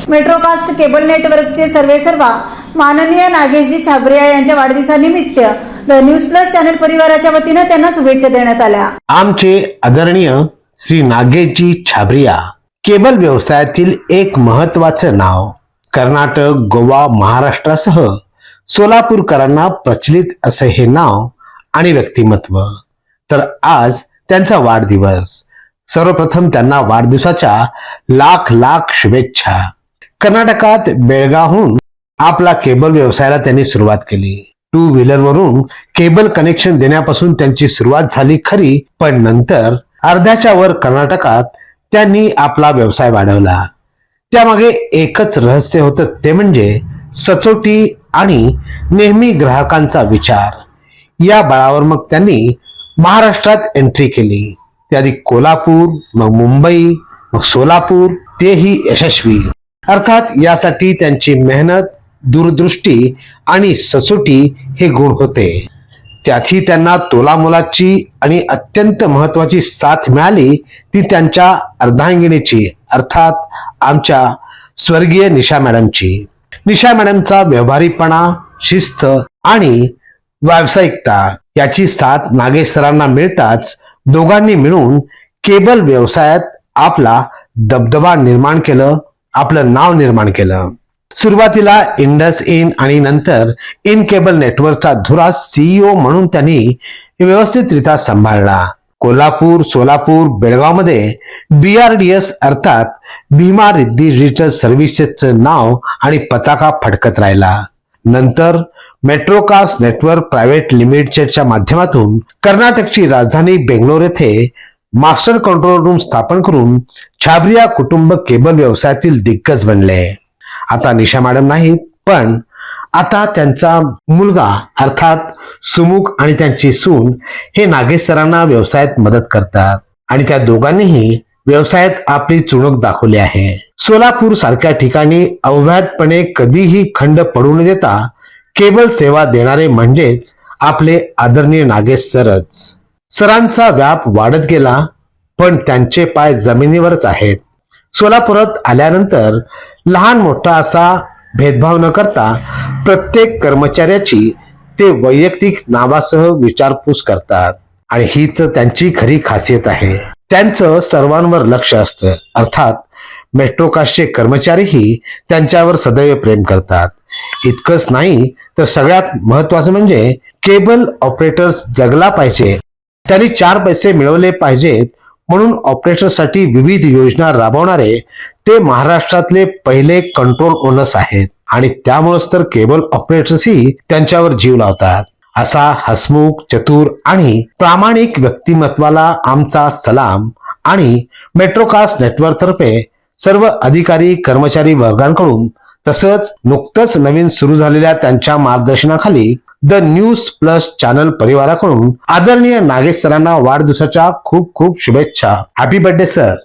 Metrocast cable नेटवर्कचे सर्वेसर्वा माननीय नागेशजी छाबरिया यांच्या वाढदिवसानिमित्त द न्यूज प्लस चॅनल परिवाराच्या वतीने त्यांना शुभेच्छा देण्यात आल्या। आमचे आदरणीय श्री नागेशजी छाबरिया केबल व्यवसायातील एक महत्त्वाचे नाव, कर्नाटक, गोवा, महाराष्ट्रासह सोलापूरकरांना प्रचलित असे हे नाव आणि व्यक्तिमत्व। तर आज त्यांचा वाढदिवस। सर्वप्रथम त्यांना वाढदिवसाच्या लाख लाख शुभेच्छा। कर्नाटकात बेळगावहून आपला केबल व्यवसायाला त्यांनी सुरुवात केली। 2 व्हीलर वरून केबल कनेक्शन देण्यापासून त्यांची सुरुवात झाली खरी, पण नंतर अर्ध्याच्या वर कर्नाटकात त्यांनी आपला व्यवसाय वाढवला। त्यामागे एकच रहस्य होतं, ते म्हणजे सचोटी आणि नेहमी ग्राहकांचा विचार। या बळावर मग त्यांनी महाराष्ट्रात एंट्री केली। त्याआधी कोल्हापूर, मग मुंबई, मग सोलापूर, तेही यशस्वी। अर्थात यासाठी त्यांची मेहनत, दूरदृष्टी आणि सचोटी हे गुण होते। त्यातही त्यांना तोलामोलाची आणि अत्यंत महत्वाची साथ मिळाली ती त्यांच्या अर्धांगिनीची, अर्थात आमच्या स्वर्गीय निशा मॅडमची। निशा मॅडमचा व्यवहारीपणा, शिस्त आणि व्यावसायिकता याची साथ नागेश सरांना मिळताच दोघांनी मिळून केबल व्यवसायात आपला दबदबा निर्माण केलं, आपलं नाव निर्माण केलं। सुरुवातीला इंडस इन आणि नंतर इन केबल नेटवर्कचा धुरा CEO म्हणून त्यांनी व्यवस्थितरित्या सांभाळला। कोल्हापूर, सोलापूर, बेळगावमध्ये BRDS अर्थात भीमा रिद्धी डिजिटल सर्व्हिसेसचं नाव आणि पताका फडकत राहिला। नंतर मेट्रोकास्ट नेटवर्क प्रायव्हेट लिमिटेडच्या माध्यमातून कर्नाटकची राजधानी बेंगलोर येथे मास्टर कंट्रोल रूम स्थापन करून छाबरिया कुटुंब केबल व्यवसायातील दिग्गज बनले। आता निशा मॅडम नाहीत, पण आता त्यांचा मुलगा अर्थात सुमुख आणि त्यांची सून हे नागेश सरांना व्यवसायात मदत करतात आणि त्या दोघांनीही व्यवसायात आपली चुणूक दाखवली आहे। सोलापूर सारख्या ठिकाणी अवैधपणे कधीही खंड पडू न देता केबल सेवा देणारे म्हणजेच आपले आदरणीय नागेश सरच। सरांचा व्याप वाढत गेला, पण त्यांचे पाय जमिनीवरच आहेत। सोलापुरात आल्यानंतर लहान मोठा असा भेदभाव न करता प्रत्येक कर्मचाऱ्याची ते वैयक्तिक नावासह विचारपूस करतात आणि हीच त्यांची खरी खासियत आहे। त्यांचं सर्वांवर लक्ष असतं, अर्थात मेट्रोकास्टचे कर्मचारीही त्यांच्यावर सदैव प्रेम करतात। इतकंच नाही तर सगळ्यात महत्वाचं म्हणजे केबल ऑपरेटर्स जगला पाहिजे, त्यांनी 4 पैसे मिळवले पाहिजेत म्हणून ऑपरेटरसाठी विविध योजना राबवणारे ते महाराष्ट्रातले पहिले कंट्रोल ओनर्स आहेत आणि त्यामुळेच तर केबल ऑपरेटर्सही त्यांच्यावर जीव लावतात। असा हसमुख, चतुर आणि प्रामाणिक व्यक्तिमत्वाला आमचा सलाम आणि मेट्रोकास्ट नेटवर्क तर्फे सर्व अधिकारी कर्मचारी वर्गांकडून, तसंच नुकतंच नवीन सुरू झालेल्या त्यांच्या मार्गदर्शनाखाली द न्यूज प्लस चॅनल परिवाराकडून आदरणीय नागेश सरांना वाढदिवसाच्या खूप खूप शुभेच्छा। Happy birthday sir.